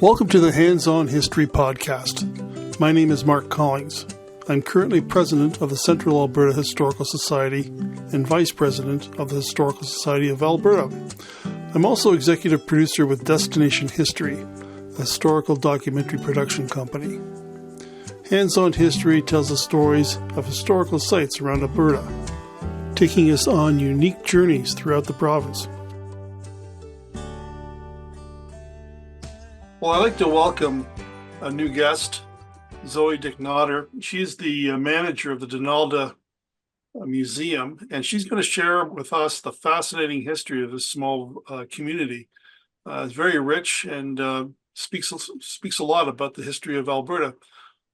Welcome to the Hands-On History Podcast. My name is Mark Collings. I'm currently President of the Central Alberta Historical Society and Vice President of the Historical Society of Alberta. I'm also Executive Producer with Destination History, a historical documentary production company. Hands-On History tells the stories of historical sites around Alberta, taking us on unique journeys throughout the province. Well, I'd like to welcome a new guest, Zoe Dicknotter. She's the manager of the Donalda Museum, and she's going to share with us the fascinating history of this small community. It's very rich and speaks a lot about the history of Alberta.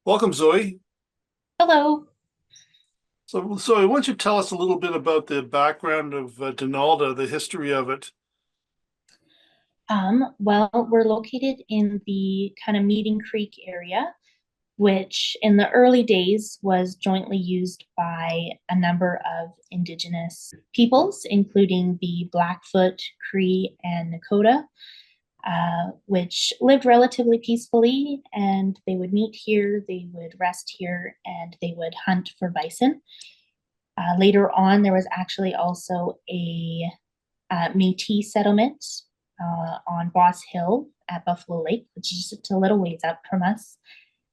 Welcome, Zoe. Hello. So, Zoe, why don't you tell us a little bit about the background of Donalda, the history of it? Well, we're located in the kind of Meeting Creek area, which in the early days was jointly used by a number of Indigenous peoples, including the Blackfoot, Cree, and Nakota, which lived relatively peacefully, and they would meet here, they would rest here, and they would hunt for bison. Later on, there was actually also a Métis settlement on Boss Hill at Buffalo Lake, which is just a little ways up from us,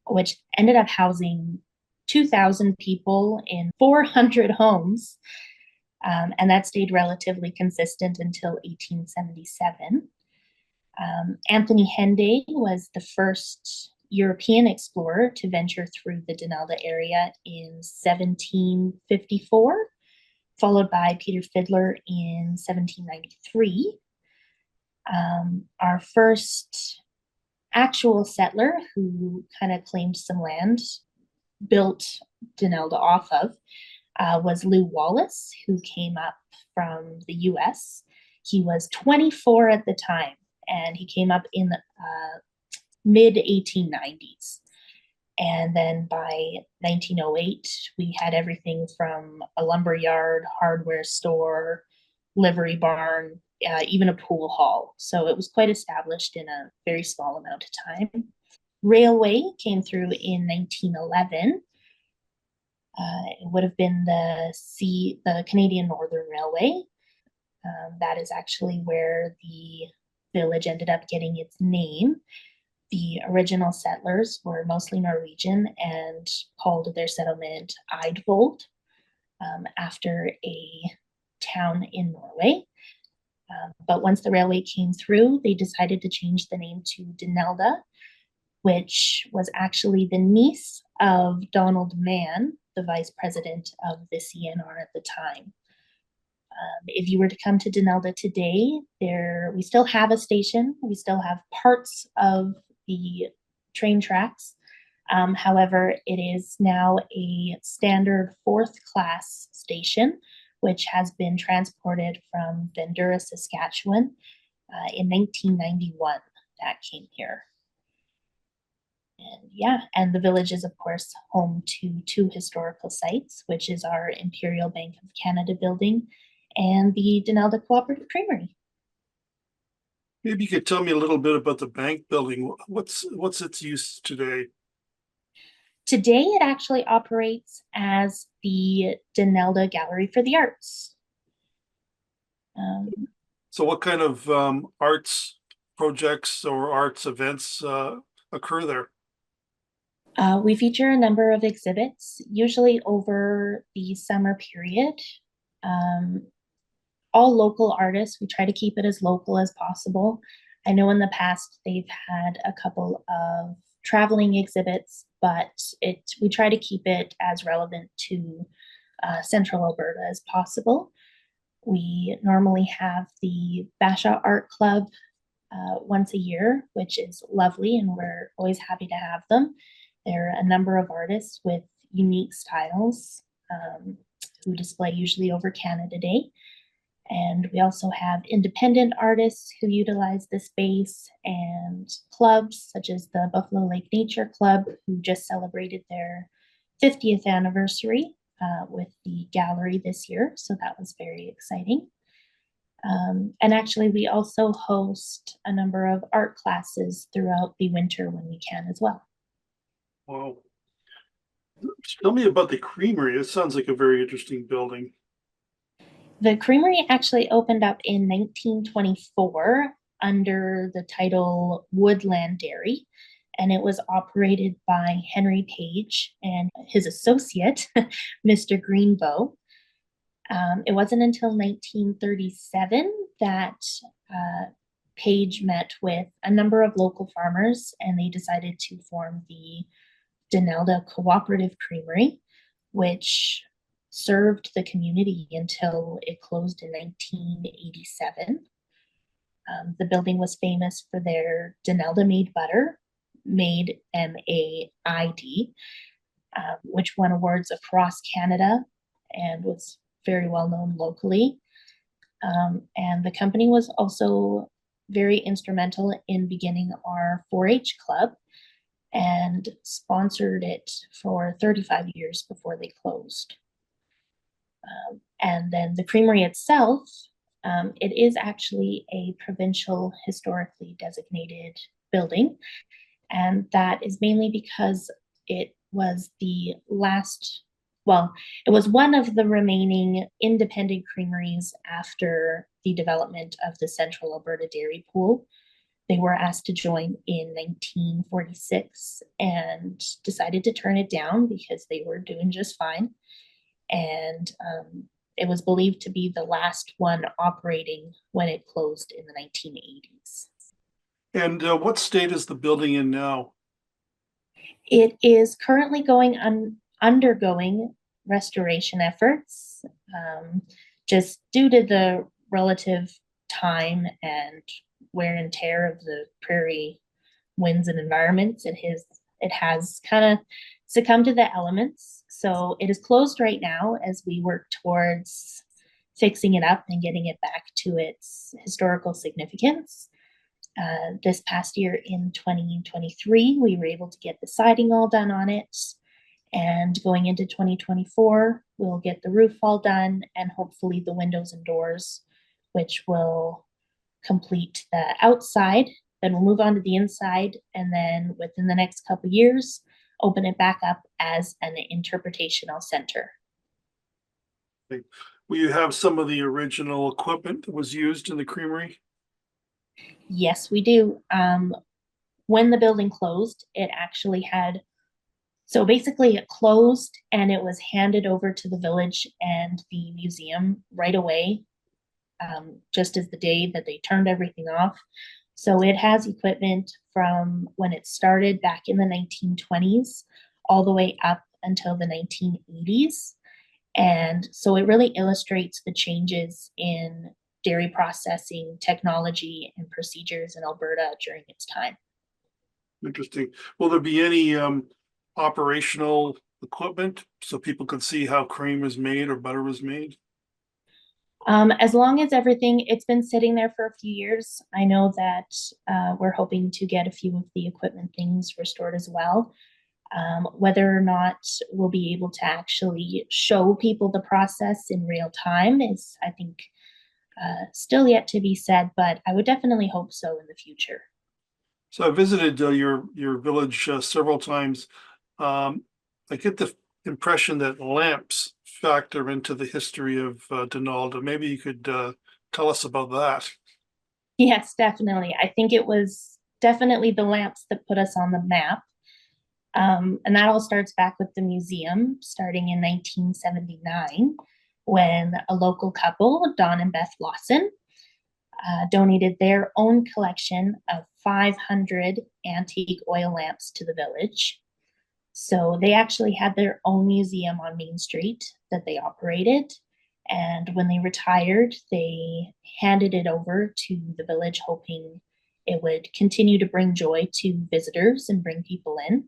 which ended up housing 2,000 people in 400 homes. And that stayed relatively consistent until 1877. Anthony Henday was the first European explorer to venture through the Donalda area in 1754, followed by Peter Fiddler in 1793. Our first actual settler who kind of claimed some land, built Donalda off of, was Lew Wallace, who came up from the US. He was 24 at the time, and he came up in the mid-1890s. And then by 1908, we had everything from a lumber yard, hardware store, livery barn, even a pool hall. So it was quite established in a very small amount of time. Railway came through in 1911. It would have been the Canadian Northern Railway. That is actually where the village ended up getting its name. The original settlers were mostly Norwegian and called their settlement Eidvold, after a town in Norway. But once the railway came through, they decided to change the name to Donalda, which was actually the niece of Donald Mann, the vice president of the CNR at the time. If you were to come to Donalda today, we still have a station. We still have parts of the train tracks. However, it is now a standard fourth class station, which has been transported from Vendura, Saskatchewan in 1991. That came here. And the village is, of course, home to two historical sites, which is our Imperial Bank of Canada building and the Donalda Cooperative Creamery. Maybe you could tell me a little bit about the bank building. What's its use today? Today, it actually operates as the Donalda Gallery for the Arts. So what kind of arts projects or arts events occur there? We feature a number of exhibits, usually over the summer period. All local artists. We try to keep it as local as possible. I know in the past they've had a couple of traveling exhibits, but we try to keep it as relevant to Central Alberta as possible. We normally have the Bashaw Art Club once a year, which is lovely, and we're always happy to have them. There are a number of artists with unique styles who display usually over Canada Day. And we also have independent artists who utilize the space, and clubs such as the Buffalo Lake Nature Club, who just celebrated their 50th anniversary with the gallery this year. So that was very exciting. And actually, we also host a number of art classes throughout the winter when we can as well. Wow. Tell me about the creamery. It sounds like a very interesting building. The creamery actually opened up in 1924 under the title Woodland Dairy, and it was operated by Henry Page and his associate, Mr. Greenbow. It wasn't until 1937 that Page met with a number of local farmers, and they decided to form the Donalda Cooperative Creamery, which served the community until it closed in 1987. The building was famous for their Donalda made butter, made MAID, which won awards across Canada and was very well known locally. And the company was also very instrumental in beginning our 4-H club and sponsored it for 35 years before they closed. And then the creamery itself, it is actually a provincial historically designated building. And that is mainly because it was the last, well, it was one of the remaining independent creameries after the development of the Central Alberta Dairy Pool. They were asked to join in 1946 and decided to turn it down because they were doing just fine. And it was believed to be the last one operating when it closed in the 1980s. And what state is the building in now? It is currently undergoing restoration efforts, just due to the relative time and wear and tear of the prairie winds and environments. It has kind of succumbed to the elements. So it is closed right now as we work towards fixing it up and getting it back to its historical significance. This past year in 2023, we were able to get the siding all done on it. And going into 2024, we'll get the roof all done and hopefully the windows and doors, which will complete the outside. Then we'll move on to the inside, and then within the next couple of years, open it back up as an interpretational center. Will you have some of the original equipment that was used in the creamery? Yes, we do. When the building closed, it actually had, so basically it closed and it was handed over to the village and the museum right away, just as the day that they turned everything off. So it has equipment from when it started back in the 1920s all the way up until the 1980s. And so it really illustrates the changes in dairy processing technology and procedures in Alberta during its time. Interesting. Will there be any operational equipment so people can see how cream is made or butter is made? As long as everything, it's been sitting there for a few years. I know that we're hoping to get a few of the equipment things restored as well. Whether or not we'll be able to actually show people the process in real time is, I think, still yet to be said, but I would definitely hope so in the future. So I visited your village several times. I get the impression that lamps factor into the history of Donalda. Maybe you could tell us about that. Yes, definitely. I think it was definitely the lamps that put us on the map. And that all starts back with the museum, starting in 1979, when a local couple, Don and Beth Lawson, donated their own collection of 500 antique oil lamps to the village. So they actually had their own museum on Main Street that they operated. And when they retired, they handed it over to the village, hoping it would continue to bring joy to visitors and bring people in.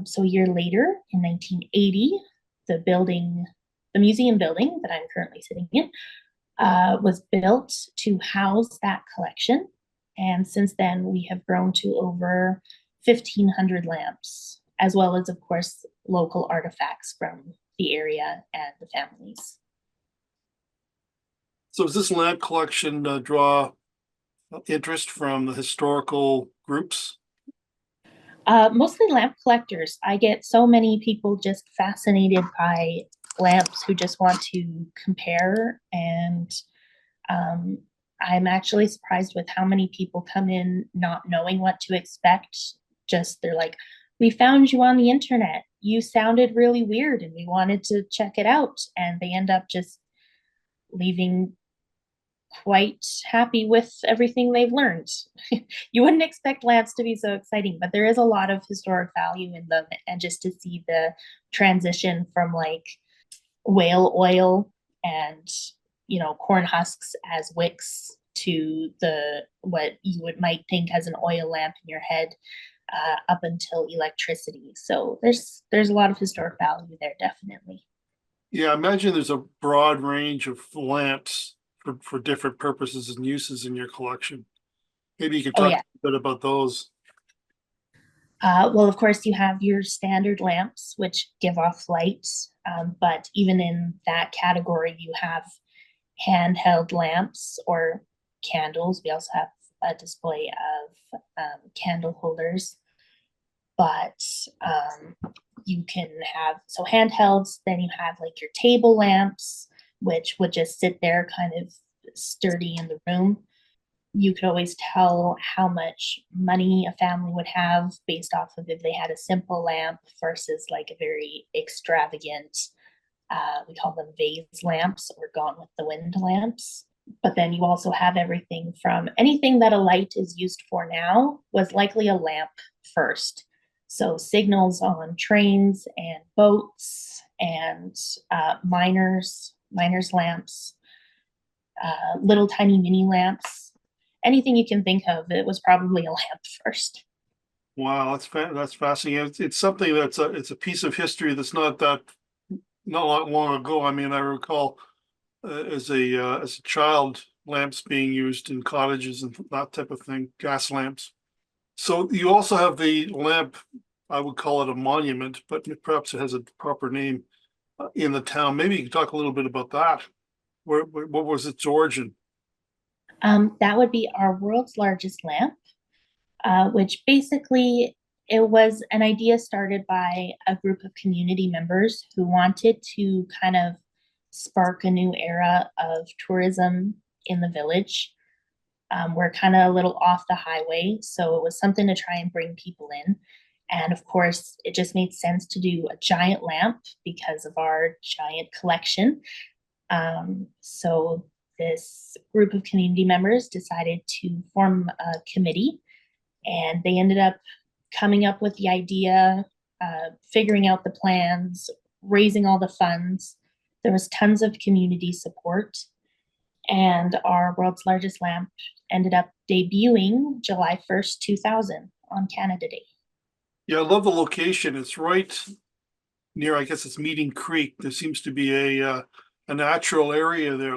So a year later, in 1980, the museum building that I'm currently sitting in, was built to house that collection. And since then, we have grown to over 1,500 lamps, as well as, of course, local artifacts from the area and the families. So does this lamp collection draw interest from the historical groups? Mostly lamp collectors. I get so many people just fascinated by lamps who just want to compare, and um, I'm actually surprised with how many people come in not knowing what to expect. Just they're like, we found you on the internet. You sounded really weird and we wanted to check it out. And they end up just leaving quite happy with everything they've learned. You wouldn't expect lamps to be so exciting, but there is a lot of historic value in them. And just to see the transition from like whale oil and corn husks as wicks to the what you might think as an oil lamp in your head, up until electricity. So there's a lot of historic value there, definitely. Yeah, I imagine there's a broad range of lamps for different purposes and uses in your collection. Maybe you could Oh talk yeah. a bit about those. Well, of course, you have your standard lamps, which give off light, but even in that category, you have handheld lamps or candles. We also have a display of candle holders, but you can have so handhelds. Then you have like your table lamps, which would just sit there kind of sturdy in the room. You could always tell how much money a family would have based off of if they had a simple lamp versus like a very extravagant, we call them vase lamps or gone with the wind lamps. But then you also have everything from anything that a light is used for now was likely a lamp first. So signals on trains and boats and miners lamps, little tiny mini lamps, anything you can think of, it was probably a lamp first. Wow, that's fascinating. It's something it's a piece of history that's not long ago. I mean, I recall as a child, lamps being used in cottages and that type of thing, gas lamps. So you also have the lamp, I would call it a monument, but perhaps it has a proper name in the town. Maybe you can talk a little bit about that. What was its origin? That would be our world's largest lamp, which basically it was an idea started by a group of community members who wanted to kind of spark a new era of tourism in the village. We're kind of a little off the highway, so it was something to try and bring people in. And of course, it just made sense to do a giant lamp because of our giant collection. So this group of community members decided to form a committee, and they ended up coming up with the idea, figuring out the plans, raising all the funds. There was tons of community support, and our world's largest lamp ended up debuting July 1st, 2000 on Canada Day. Yeah, I love the location. It's right near, I guess it's Meeting Creek. There seems to be a natural area there.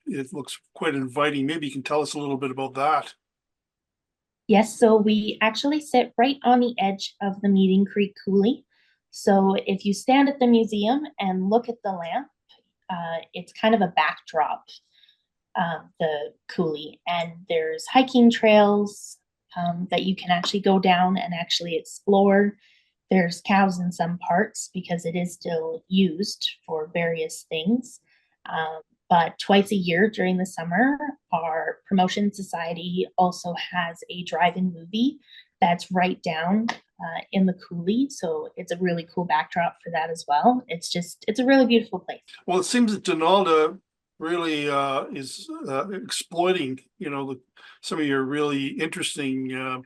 It looks quite inviting. Maybe you can tell us a little bit about that. Yes, so we actually sit right on the edge of the Meeting Creek coulee. So if you stand at the museum and look at the lamp, it's kind of a backdrop, the coulee, and there's hiking trails that you can actually go down and actually explore. There's cows in some parts because it is still used for various things. But twice a year during the summer, our promotion society also has a drive-in movie that's right down in the coulee. So it's a really cool backdrop for that as well. It's a really beautiful place. Well, it seems that Donalda really is exploiting, some of your really interesting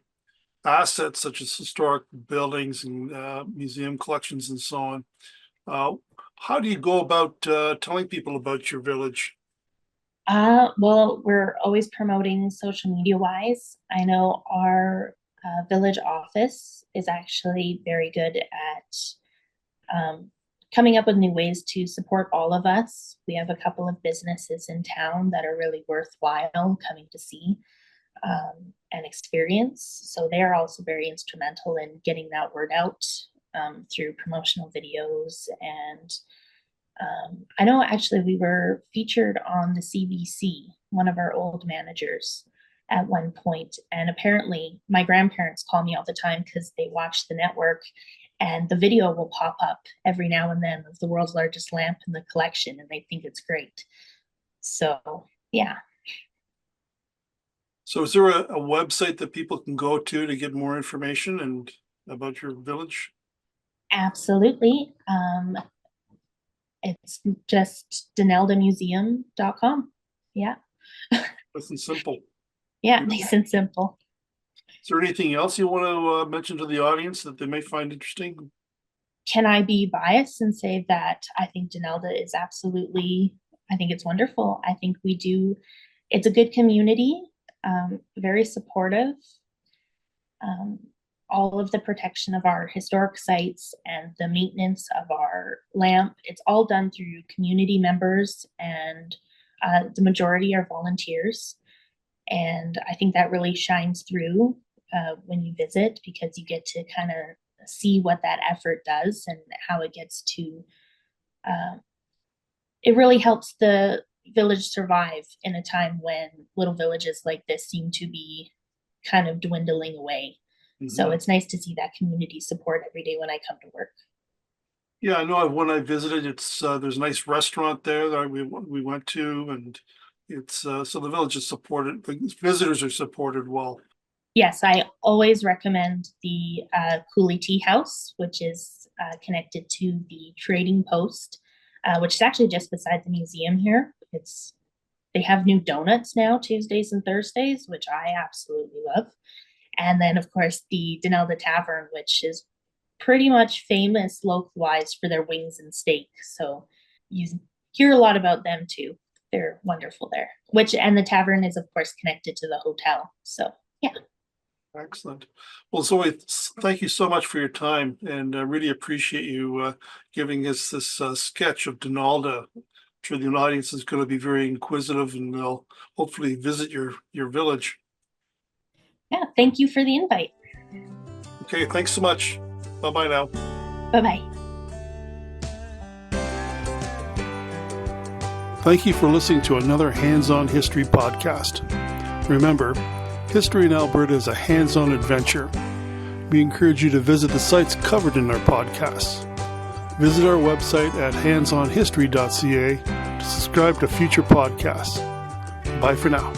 assets, such as historic buildings and museum collections and so on. Uh, how do you go about telling people about your village? Well, we're always promoting social media wise. I know our village office is actually very good at coming up with new ways to support all of us. We have a couple of businesses in town that are really worthwhile coming to see and experience. So they're also very instrumental in getting that word out through promotional videos and I know actually we were featured on the CBC, one of our old managers at one point, and apparently my grandparents call me all the time because they watch the network, and the video will pop up every now and then of the world's largest lamp in the collection, and they think it's great. So, yeah. So is there a website that people can go to get more information and about your village? Absolutely. It's just DonaldaMuseum.com. Yeah. Nice and simple. Yeah, nice and simple. Is there anything else you want to mention to the audience that they may find interesting? Can I be biased and say that I think Donalda is absolutely, I think it's wonderful. I think we do, it's a good community, very supportive. All of the protection of our historic sites and the maintenance of our lamp, it's all done through community members, and the majority are volunteers. And I think that really shines through when you visit, because you get to kind of see what that effort does and how it gets to, it really helps the village survive in a time when little villages like this seem to be kind of dwindling away. So it's nice to see that community support every day when I come to work. Yeah, I know when I visited, it's there's a nice restaurant there that we went to, and it's so the village is supported, the visitors are supported well. Yes, I always recommend the Cooley Tea House, which is connected to the Trading Post, which is actually just beside the museum here. They have new donuts now, Tuesdays and Thursdays, which I absolutely love. And then, of course, the Donalda Tavern, which is pretty much famous localized for their wings and steak. So you hear a lot about them too. They're wonderful there. And the tavern is, of course, connected to the hotel. So, yeah. Excellent. Well, Zoe, thank you so much for your time, and I really appreciate you giving us this sketch of Donalda. I'm sure the audience is going to be very inquisitive, and they'll hopefully visit your village. Yeah, thank you for the invite. Okay, thanks so much. Bye-bye now. Bye-bye. Thank you for listening to another Hands-On History podcast. Remember, history in Alberta is a hands-on adventure. We encourage you to visit the sites covered in our podcasts. Visit our website at handsonhistory.ca to subscribe to future podcasts. Bye for now.